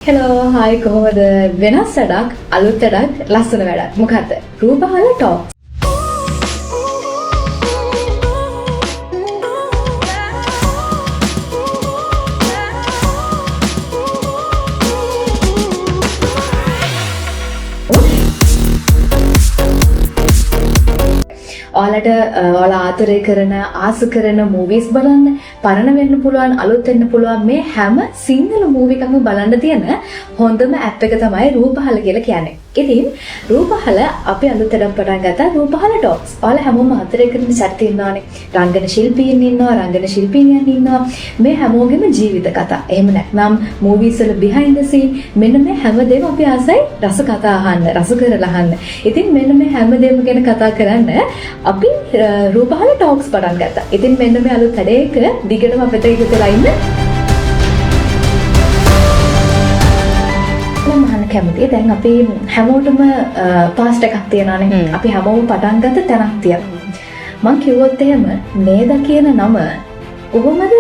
Hello hi කොහොමද වෙනස් වැඩක් අලුත් වැඩක් ලස්සන වැඩක් මොකද්ද රූපහල ටොක් ඔයාලට ඔයාලා ආතරය කරන ආස කරන මූවීස් බලන්න පරණ වෙන්න පුළුවන් අලුත් වෙන්න පුළුවන් මේ හැම සිංහල මූවි එකක්ම බලන්න තියෙන හොඳම ඇප් එක තමයි රූපහල කියලා කියන්නේ. ඉතින් රූපහල අපි අලුත් වැඩක් පටන් ගත්තා රූපහල ටොක්ස්. ඔයාලා හැමෝම ආතරය කරන chat ඉන්නවානේ. රංගන ශිල්පීන් ඉන්නවා, රංගන ශිල්පිනියන් ඉන්නවා. මේ හැමෝගෙම ජීවිත කතා. එහෙම නැත්නම් මූවීස් වල behind the scene මෙන්න මේ හැමදේම අපි ආසයි රස කතා අහන්න, රස කරලා අහන්න. ඉතින් මෙන්න මේ හැමදේම ගැන කතා කරන්න අපි රූපහල ටොක්ස් පටන් ගත්තා. ඉතින් මෙන්න මේ අලුත් වැඩේක දිගටම අපිට එකතු වෙලා ඉන්න. මම අහන්න කැමතියි. දැන් අපි හැමෝටම පාස්ට් එකක් තියෙනවානේ. අපි හැමෝම පටන් ගත්ත තැනක් තියෙනවා. මං කිව්වොත් එහෙම නේද කියන නම කොහොමද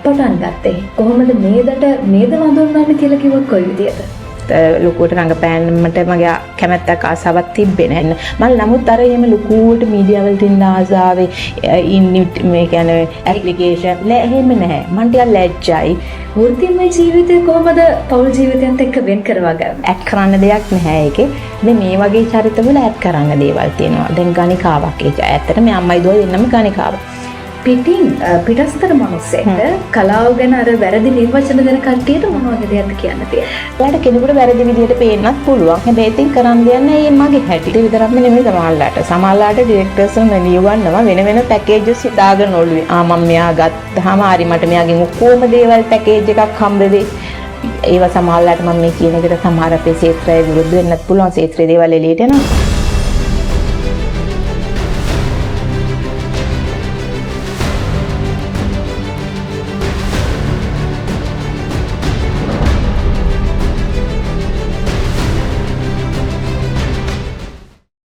පටන් ගත්තේ? කොහොමද නේදට නේද වඳුන්වන්න කියලා කිව්වොත් කොයි විදියද? ලොකුවට රඟපෑමට මගේ කැමැත්තක් ආසාවක් තිබ්බේ නැහැ. මම නමුත් අර එහෙම ලොකුවට මීඩියා වලට ඉන්න ආසාවේ මේ කියන්නේ ඇප්ලිකේෂන් එහෙම නැහැ. මම ටිකක් ලැජ්ජයි. වෘත්තිමය ජීවිතය කොහොමද පෞල් ජීවිතයත් එක්ක වෙන් කරවා ගන්න? ඇඩ් කරන්න දෙයක් නැහැ ඒකේ. දැන් මේ වගේ චරිතවල ඇඩ් කරන්න දේවල් තියෙනවා. දැන් ගණිකාවක් ඒක. ඇත්තට මේ අම්මයි දුවයි දෙන්නම ගණිකාවක්. පිටින් පිටස්තර මිනිස්සෙක්ට කලාව ගැන අර වැරදි නිර්වචන දෙන කට්ටියට මොනවද දෙයක්ද කියන්න තියෙන්නේ? ඔයාලට කෙනෙකුට වැරදි විදිහට පේන්නත් පුළුවන්. හැබැයි ඉතින් කරන් දෙන්නේ මේ මගේ හැටි. ඒ විතරක්ම නෙමෙයි සමහරලාට. සමහරලාට ඩිරෙක්ටර්ස්ලා නියවන්නවා වෙන වෙන පැකේජස් දාගෙන ඔළුවේ. මම මෙයා ගත්තාම හරි මට මෙයාගෙන් ඔක්කොම දේවල් පැකේජ් එකක් හම්බ වෙයි. ඒවා සමහරලාට මම මේ කියන එකට සමහර අපේ ක්ෂේත්‍රය විරුද්ධ වෙන්නත් පුළුවන්. ක්ෂේත්‍රයේ දේවල් එළියට එනවා.